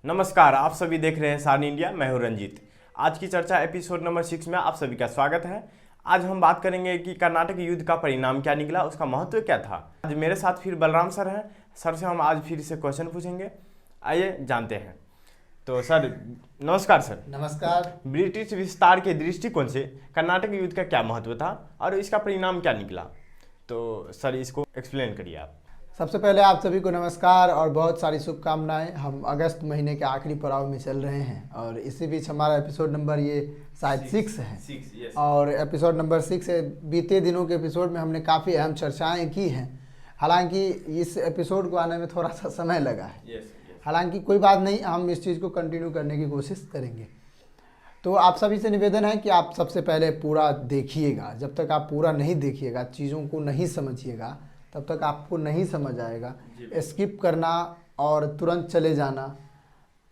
नमस्कार, आप सभी देख रहे हैं सारनी इंडिया। मैं हूं रंजीत। आज की चर्चा एपिसोड नंबर 6 में आप सभी का स्वागत है। आज हम बात करेंगे कि कर्नाटक युद्ध का परिणाम क्या निकला, उसका महत्व क्या था। आज मेरे साथ फिर बलराम सर हैं। सर से हम आज फिर से क्वेश्चन पूछेंगे। आइए जानते हैं। तो सर नमस्कार। सर नमस्कार। ब्रिटिश विस्तार के दृष्टिकोण से कर्नाटक युद्ध का क्या महत्व था और इसका परिणाम क्या निकला, तो सर इसको एक्सप्लेन करिए आप। सबसे पहले आप सभी को नमस्कार और बहुत सारी शुभकामनाएं। हम अगस्त महीने के आखिरी पड़ाव में चल रहे हैं और इसी बीच हमारा एपिसोड नंबर ये शायद 6 है। और एपिसोड नंबर 6 है। बीते दिनों के एपिसोड में हमने काफ़ी अहम चर्चाएं की हैं। हालांकि इस एपिसोड को आने में थोड़ा सा समय लगा है। हालांकि कोई बात नहीं, हम इस चीज़ को कंटिन्यू करने की कोशिश करेंगे। तो आप सभी से निवेदन है कि आप सबसे पहले पूरा देखिएगा। जब तक आप पूरा नहीं देखिएगा, चीज़ों को नहीं समझिएगा, तब तक आपको नहीं समझ आएगा। स्किप करना और तुरंत चले जाना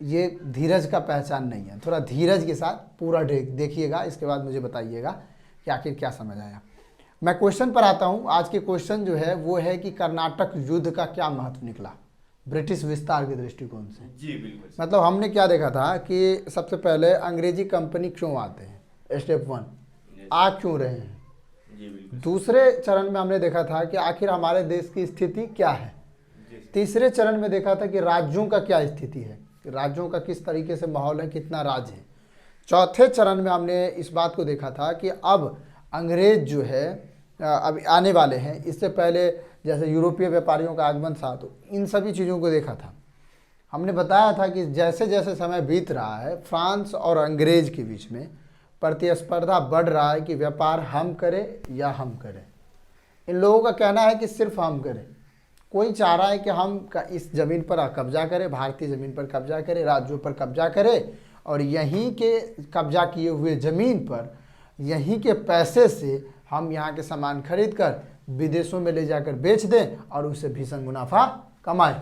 ये धीरज का पहचान नहीं है। थोड़ा धीरज के साथ पूरा देखिएगा, इसके बाद मुझे बताइएगा कि आखिर क्या समझ आया। मैं क्वेश्चन पर आता हूँ। आज के क्वेश्चन जो है वो है कि कर्नाटक युद्ध का क्या महत्व निकला ब्रिटिश विस्तार के दृष्टिकोण से। जी बिल्कुल। मतलब हमने क्या देखा था कि सबसे पहले अंग्रेजी कंपनी क्यों आते हैं, स्टेप 1 आ क्यों रहे हैं। दूसरे चरण में हमने देखा था कि आखिर हमारे देश की स्थिति क्या है। तीसरे चरण में देखा था कि राज्यों का क्या स्थिति है, कि राज्यों का किस तरीके से माहौल है, कितना राज्य है। चौथे चरण में हमने इस बात को देखा था कि अब अंग्रेज जो है अब आने वाले हैं। इससे पहले जैसे यूरोपीय व्यापारियों का आगमन था, तो इन सभी चीज़ों को देखा था। हमने बताया था कि जैसे जैसे समय बीत रहा है, फ्रांस और अंग्रेज के बीच में प्रतिस्पर्धा बढ़ रहा है कि व्यापार हम करें या हम करें। इन लोगों का कहना है कि सिर्फ हम करें। कोई चाह रहा है कि हम इस ज़मीन पर कब्जा करें, भारतीय ज़मीन पर कब्जा करें, राज्यों पर कब्जा करें और यहीं के कब्जा किए हुए ज़मीन पर यहीं के पैसे से हम यहाँ के सामान खरीद कर विदेशों में ले जाकर बेच दें और उससे भीषण मुनाफा कमाएं।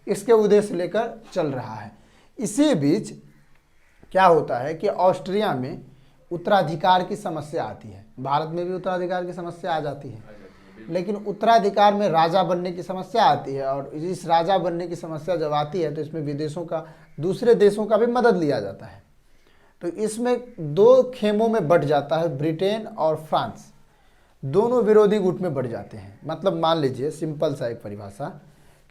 इसके उद्देश्य लेकर चल रहा है। इसी बीच क्या होता है कि ऑस्ट्रिया में उत्तराधिकार की समस्या आती है। भारत में भी उत्तराधिकार की समस्या आ जाती है, लेकिन उत्तराधिकार में राजा बनने की समस्या आती है। और इस राजा बनने की समस्या जब आती है तो इसमें विदेशों का, दूसरे देशों का भी मदद लिया जाता है। तो इसमें दो खेमों में बट जाता है, ब्रिटेन और फ्रांस। दोनों विरोधी गुट में बढ़ जाते हैं। मतलब मान लीजिए सिंपल सा एक परिभाषा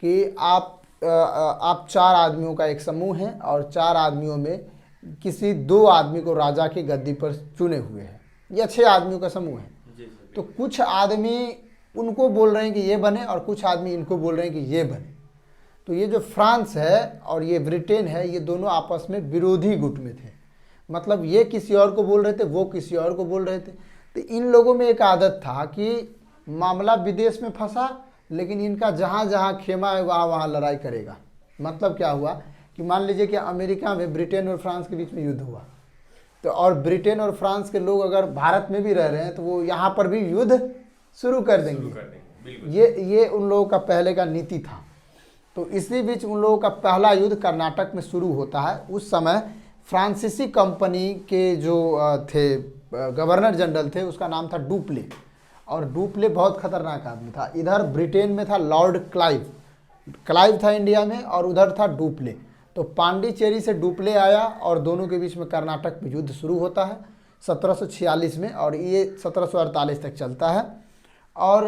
कि आप 4 आदमियों का एक समूह है और 4 आदमियों में किसी 2 आदमी को राजा की गद्दी पर चुने हुए हैं, या 6 आदमियों का समूह है। तो कुछ आदमी उनको बोल रहे हैं कि ये बने और कुछ आदमी इनको बोल रहे हैं कि ये बने। तो ये जो फ्रांस है और ये ब्रिटेन है, ये दोनों आपस में विरोधी गुट में थे। मतलब ये किसी और को बोल रहे थे, वो किसी और को बोल रहे थे। तो इन लोगों में एक आदत था कि मामला विदेश में फंसा, लेकिन इनका जहाँ जहाँ खेमा है वहाँ वहाँ लड़ाई करेगा। मतलब क्या हुआ कि मान लीजिए कि अमेरिका में ब्रिटेन और फ्रांस के बीच में युद्ध हुआ, तो और ब्रिटेन और फ्रांस के लोग अगर भारत में भी रह रहे हैं तो वो यहाँ पर भी युद्ध शुरू कर देंगे। ये उन लोगों का पहले का नीति था। तो इसी बीच उन लोगों का पहला युद्ध कर्नाटक में शुरू होता है। उस समय फ्रांसीसी कंपनी के जो थे गवर्नर जनरल थे, उसका नाम था डुप्ले। और डुप्ले बहुत खतरनाक आदमी था। इधर ब्रिटेन में था लॉर्ड क्लाइव था इंडिया में, और उधर था डुप्ले। तो पांडिचेरी से डुप्ले आया और दोनों के बीच में कर्नाटक में युद्ध शुरू होता है 1746 में, और ये 1748 तक चलता है। और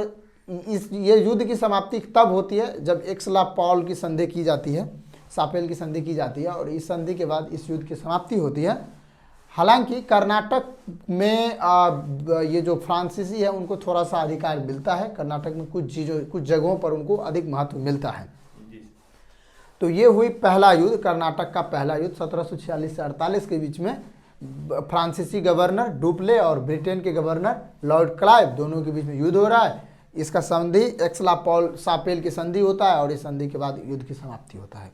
ये युद्ध की समाप्ति तब होती है जब एक्सला-पॉल की संधि की जाती है, सापेल की संधि की जाती है, और इस संधि के बाद इस युद्ध की समाप्ति होती है। हालांकि कर्नाटक में ये जो फ्रांसीसी है उनको थोड़ा सा अधिकार मिलता है। कर्नाटक में कुछ जगहों पर उनको अधिक महत्व मिलता है। तो ये हुई पहला युद्ध, कर्नाटक का पहला युद्ध 1746 से 48 के बीच में। फ्रांसीसी गवर्नर डुप्ले और ब्रिटेन के गवर्नर लॉर्ड क्लाइव, दोनों के बीच में युद्ध हो रहा है। इसका संधि एक्सला-पॉल सापेल की संधि होता है और इस संधि के बाद युद्ध की समाप्ति होता है।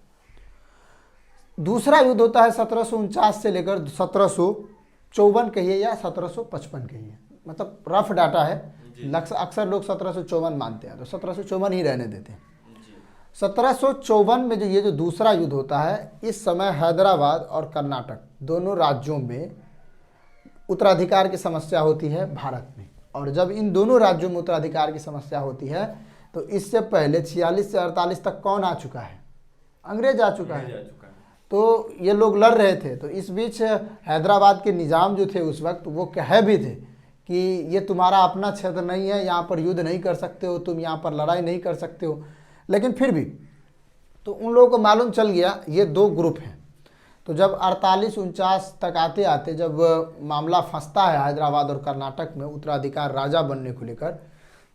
दूसरा युद्ध होता है 1749 से लेकर 1754 कहिए या 1755 कहिए, मतलब रफ डाटा है। अक्सर लोग 1754 मानते हैं, तो 1754 ही रहने देते हैं। 1754 में ये जो दूसरा युद्ध होता है, इस समय हैदराबाद और कर्नाटक दोनों राज्यों में उत्तराधिकार की समस्या होती है भारत में। और जब इन दोनों राज्यों में उत्तराधिकार की समस्या होती है, तो इससे पहले 46 से 48 तक कौन आ चुका है? अंग्रेज आ चुका है। तो ये लोग लड़ रहे थे। तो इस बीच हैदराबाद के निज़ाम जो थे उस वक्त, वो कह भी थे कि ये तुम्हारा अपना क्षेत्र नहीं है, यहाँ पर युद्ध नहीं कर सकते हो, तुम यहाँ पर लड़ाई नहीं कर सकते हो। लेकिन फिर भी तो उन लोगों को मालूम चल गया ये दो ग्रुप हैं। तो जब 48-49 तक आते आते जब मामला फंसता है हैदराबाद और कर्नाटक में उत्तराधिकार राजा बनने को लेकर,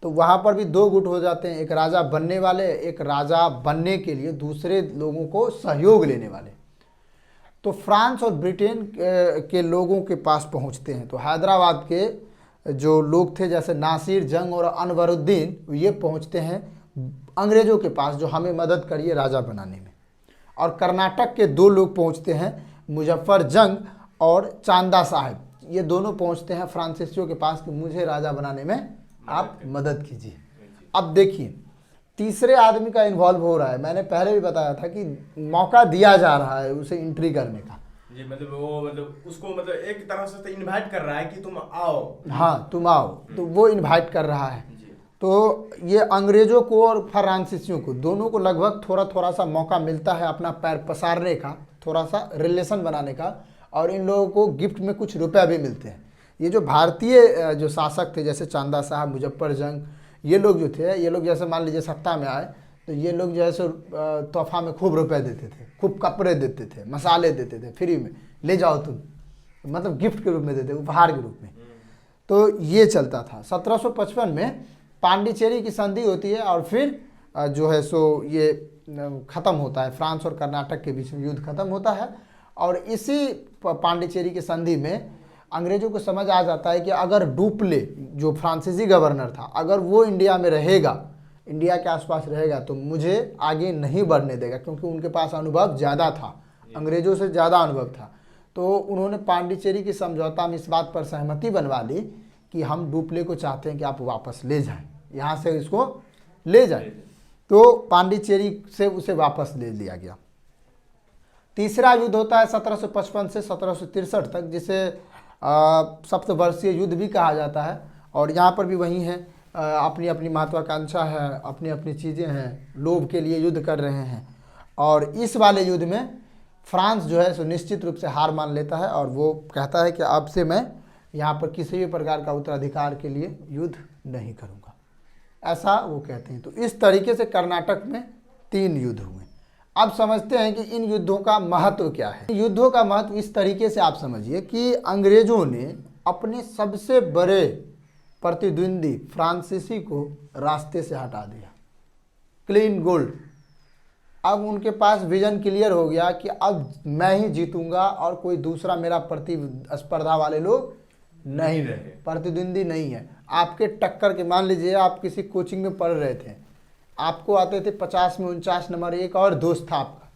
तो वहाँ पर भी दो गुट हो जाते हैं, एक राजा बनने वाले, एक राजा बनने के लिए दूसरे लोगों को सहयोग लेने वाले। तो फ्रांस और ब्रिटेन के लोगों के पास पहुँचते हैं। तो हैदराबाद के जो लोग थे जैसे नासिर जंग और अनवरुद्दीन, ये पहुँचते हैं अंग्रेज़ों के पास जो हमें मदद करिए राजा बनाने में। और कर्नाटक के दो लोग पहुंचते हैं, मुजफ्फर जंग और चांदा साहब, ये दोनों पहुंचते हैं फ्रांसीसियों के पास कि मुझे राजा बनाने में आप मदद कीजिए। अब देखिए तीसरे आदमी का इन्वॉल्व हो रहा है। मैंने पहले भी बताया था कि मौका दिया जा रहा है उसे एंट्री करने का जी, मतलब वो मतलब उसको मतलब एक तरह से तो इनवाइट कर रहा है कि तुम आओ। हाँ तुम आओ, तो वो इनवाइट कर रहा है। तो ये अंग्रेज़ों को और फ्रांसीसियों को दोनों को लगभग थोड़ा थोड़ा सा मौका मिलता है अपना पैर पसारने का, थोड़ा सा रिलेशन बनाने का, और इन लोगों को गिफ्ट में कुछ रुपए भी मिलते हैं। ये जो भारतीय जो शासक थे जैसे चांदा साहब, मुजफ्फर जंग, ये लोग जो थे, ये लोग जैसे मान लीजिए सत्ता में आए तो ये लोग जो है सो तोहफा में खूब रुपए देते थे, खूब कपड़े देते थे, मसाले देते थे, फ्री में ले जाओ तुम, मतलब गिफ्ट के रूप में देते, उपहार के रूप में। तो ये चलता था। 1755 में पांडिचेरी की संधि होती है और फिर जो है सो ये ख़त्म होता है, फ्रांस और कर्नाटक के बीच में युद्ध ख़त्म होता है। और इसी पांडिचेरी की संधि में अंग्रेज़ों को समझ आ जाता है कि अगर डुप्ले जो फ्रांसीसी गवर्नर था, अगर वो इंडिया में रहेगा, इंडिया के आसपास रहेगा, तो मुझे आगे नहीं बढ़ने देगा, क्योंकि उनके पास अनुभव ज़्यादा था, अंग्रेज़ों से ज़्यादा अनुभव था। तो उन्होंने पांडिचेरी की समझौता में इस बात पर सहमति बनवा ली कि हम डुप्ले को चाहते हैं कि आप वापस ले जाएं, यहाँ से इसको ले जाएं। तो पांडिचेरी से उसे वापस ले लिया गया। तीसरा युद्ध होता है 1755 से 1763 तक, जिसे सप्तवर्षीय युद्ध भी कहा जाता है। और यहाँ पर भी वही है, अपनी अपनी महत्वाकांक्षा है, अपनी अपनी चीज़ें हैं, लोभ के लिए युद्ध कर रहे हैं। और इस वाले युद्ध में फ्रांस जो है सो निश्चित रूप से हार मान लेता है और वो कहता है कि अब से मैं यहाँ पर किसी भी प्रकार का उत्तराधिकार के लिए युद्ध नहीं करूँगा, ऐसा वो कहते हैं। तो इस तरीके से कर्नाटक में 3 युद्ध हुए। अब समझते हैं कि इन युद्धों का महत्व क्या है। युद्धों का महत्व इस तरीके से आप समझिए कि अंग्रेजों ने अपने सबसे बड़े प्रतिद्वंदी फ्रांसीसी को रास्ते से हटा दिया, क्लीन गोल्ड। अब उनके पास विजन क्लियर हो गया कि अब मैं ही जीतूंगा और कोई दूसरा मेरा प्रतिस्पर्धा वाले लोग नहीं है, प्रतिद्वंदी नहीं है। आपके टक्कर के, मान लीजिए आप किसी कोचिंग में पढ़ रहे थे, आपको आते थे 50 में 49 नंबर, एक और दोस्त था आपका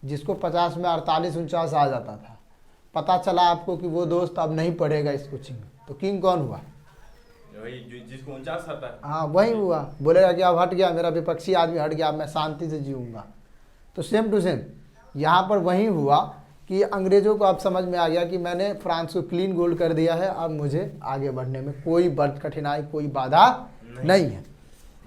जिसको 50 में 48-49 आ जाता था। पता चला आपको कि वो दोस्त अब नहीं पढ़ेगा इस कोचिंग में, तो किंग कौन हुआ? वही जिसको 49 आता है। हाँ वही हुआ। बोलेगा कि अब हट गया, मेरा विपक्षी आदमी हट गया, अब मैं शांति से जीऊँगा। तो सेम टू सेम यहाँ पर वही हुआ कि अंग्रेज़ों को अब समझ में आ गया कि मैंने फ्रांस को क्लीन गोल्ड कर दिया है, अब मुझे आगे बढ़ने में कोई बड़ी कठिनाई, कोई बाधा नहीं है।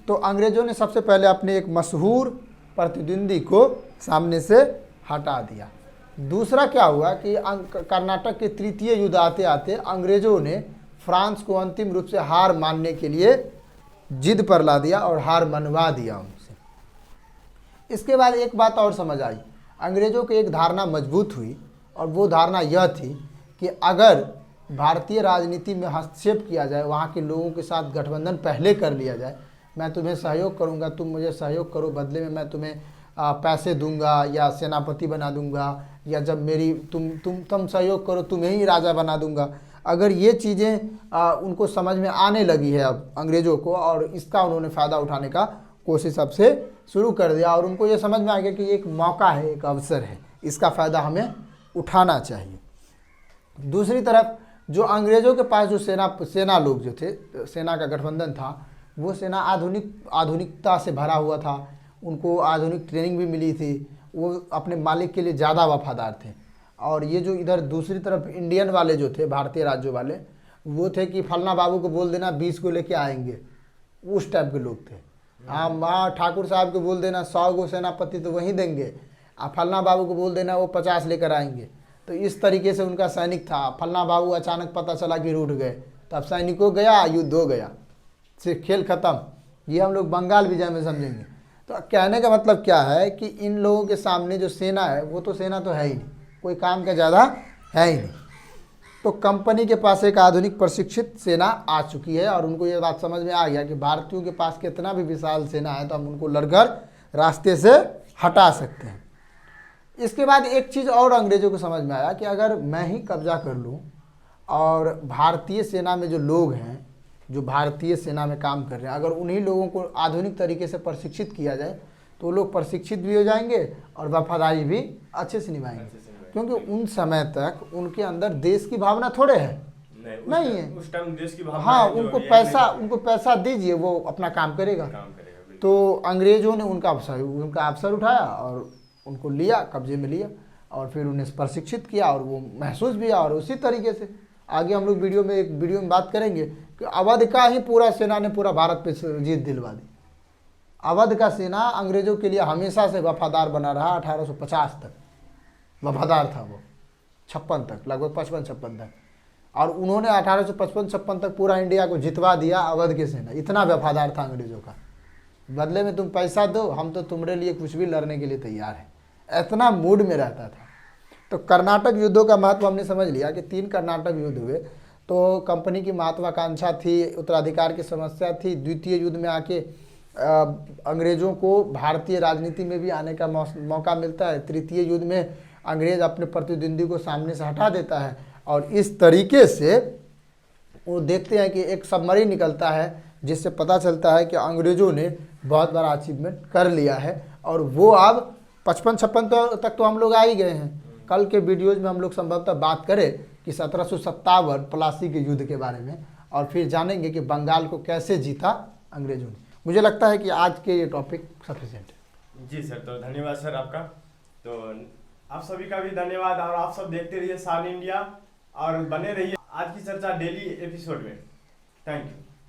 तो अंग्रेज़ों ने सबसे पहले अपने एक मशहूर प्रतिद्वंदी को सामने से हटा दिया। दूसरा क्या हुआ कि कर्नाटक के तृतीय युद्ध आते आते अंग्रेज़ों ने फ्रांस को अंतिम रूप से हार मानने के लिए जिद पर ला दिया और हार मनवा दिया उनसे। इसके बाद एक बात और समझ आई, अंग्रेज़ों की एक धारणा मजबूत हुई और वो धारणा यह थी कि अगर भारतीय राजनीति में हस्तक्षेप किया जाए, वहाँ के लोगों के साथ गठबंधन पहले कर लिया जाए, मैं तुम्हें सहयोग करूँगा, तुम मुझे सहयोग करो, बदले में मैं तुम्हें पैसे दूंगा या सेनापति बना दूंगा, या जब मेरी तुम सहयोग करो तुम्हें ही राजा बना दूंगा। अगर ये चीज़ें उनको समझ में आने लगी है अब अंग्रेज़ों को, और इसका उन्होंने फ़ायदा उठाने का कोशिश अब से शुरू कर दिया और उनको ये समझ में आ गया कि एक मौका है, एक अवसर है, इसका फ़ायदा हमें उठाना चाहिए। दूसरी तरफ जो अंग्रेज़ों के पास जो सेना लोग जो थे, सेना का गठबंधन था, वो सेना आधुनिकता से भरा हुआ था, उनको आधुनिक ट्रेनिंग भी मिली थी, वो अपने मालिक के लिए ज़्यादा वफादार थे। और ये जो इधर दूसरी तरफ इंडियन वाले जो थे, भारतीय राज्यों वाले, वो थे कि फलना बाबू को बोल देना 20 को लेके आएंगे, उस टाइप के लोग थे। हाँ ठाकुर साहब को बोल देना 100 गो सेनापति तो वहीं देंगे, आप फलना बाबू को बोल देना वो 50 लेकर आएंगे। तो इस तरीके से उनका सैनिक था। फलना बाबू अचानक पता चला कि रूठ गए, तब सैनिकों गया, युद्ध हो गया, सिर्फ खेल खत्म। ये हम लोग बंगाल विजय में समझेंगे। तो कहने का मतलब क्या है कि इन लोगों के सामने जो सेना है वो तो सेना तो है ही नहीं, कोई काम का ज़्यादा है ही नहीं। तो कंपनी के पास एक आधुनिक प्रशिक्षित सेना आ चुकी है और उनको ये बात समझ में आ गया कि भारतीयों के पास कितना भी विशाल सेना है तो हम उनको लड़कर रास्ते से हटा सकते हैं। इसके बाद एक चीज़ और अंग्रेज़ों को समझ में आया कि अगर मैं ही कब्जा कर लूँ और भारतीय सेना में जो लोग हैं, जो भारतीय सेना में काम कर रहे हैं, अगर उन्हीं लोगों को आधुनिक तरीके से प्रशिक्षित किया जाए तो वो लोग प्रशिक्षित भी हो जाएंगे और वफादारी भी अच्छे से निभाएंगे। क्योंकि उन समय तक उनके अंदर देश की भावना थोड़े है, नहीं है उस टाइम देश की भावना हाँ, है जो उनको पैसा दीजिए, वो अपना काम करेगा। तो अंग्रेजों ने उनका अवसर उठाया और उनको लिया, कब्जे में लिया और फिर उन्हें प्रशिक्षित किया और वो महसूस भी किया। और उसी तरीके से आगे हम लोग एक वीडियो में बात करेंगे कि अवध का ही पूरा सेना ने पूरा भारत पे जीत दिलवा दी। अवध का सेना अंग्रेजों के लिए हमेशा से वफादार बना रहा। 1850 तक वफादार था वो, 56 तक, लगभग 55-56 तक। और उन्होंने 1855-56 तक पूरा इंडिया को जितवा दिया। अवध की सेना इतना वफादार था अंग्रेजों का, बदले में तुम पैसा दो, हम तो तुम्हारे लिए कुछ भी लड़ने के लिए तैयार हैं, इतना मूड में रहता था। तो कर्नाटक युद्धों का महत्व हमने समझ लिया कि 3 कर्नाटक युद्ध हुए। तो कंपनी की महत्वाकांक्षा थी, उत्तराधिकार की समस्या थी। द्वितीय युद्ध में आके अंग्रेज़ों को भारतीय राजनीति में भी आने का मौका मिलता है। तृतीय युद्ध में अंग्रेज़ अपने प्रतिद्वंदी को सामने से हटा देता है और इस तरीके से वो देखते हैं कि एक सबमरीन निकलता है जिससे पता चलता है कि अंग्रेज़ों ने बहुत बड़ा अचीवमेंट कर लिया है। और वो अब 55-56 तक तो हम लोग आ ही गए हैं। कल के वीडियोज़ में हम लोग संभवतः बात करें कि 1757 प्लासी के युद्ध के बारे में और फिर जानेंगे कि बंगाल को कैसे जीता अंग्रेज़ों ने। मुझे लगता है कि आज के ये टॉपिक सफिशिएंट है। जी सर, तो धन्यवाद सर आपका। तो आप सभी का भी धन्यवाद और आप सब देखते रहिए सान इंडिया और बने रहिए आज की चर्चा डेली एपिसोड में। Thank you.